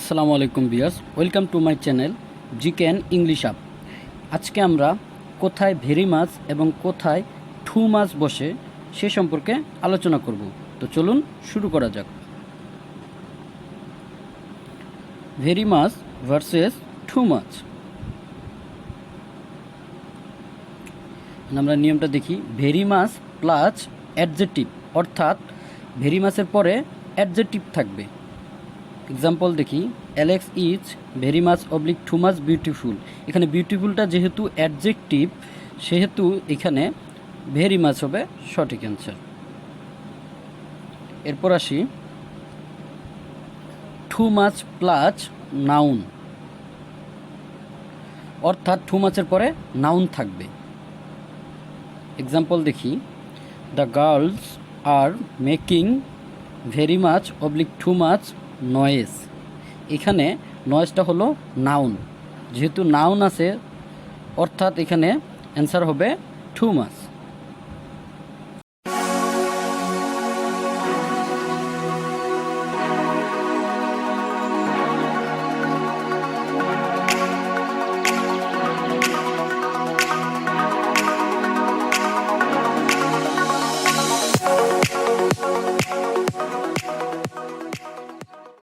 আসসালামু আলাইকুম viewers, welcome to my channel GK English up. আজকে আমরা কোথায় ভেরি মাছ এবং কোথায় টু মাছ বসে সে সম্পর্কে আলোচনা করব। তো চলুন শুরু করা যাক। ভেরি মাছ ভার্সেস টু মাছ। আমরা নিয়মটা দেখি। ভেরি মাছ প্লাস অ্যাডজেক্টিভ, অর্থাৎ ভেরি মাছের পরে অ্যাডজেক্টিভ থাকবে। এক্সাম্পল দেখি, Alex is very much oblique too much beautiful. এখানে বিউটিফুলটা যেহেতু অ্যাডজেক্টিভ, সেহেতু এখানে ভেরি মাচ হবে সঠিক অ্যান্সার। এরপর আসি টু মাচ প্লাস নাউন, অর্থাৎ টু মাচের পরে নাউন থাকবে। এক্সাম্পল দেখি, the girls are making very much oblique too much noise. এখানে নয়েজটা হলো নাউন, যেহেতু নাউন আছে অর্থাৎ এখানে অ্যান্সার হবে টু মাচ।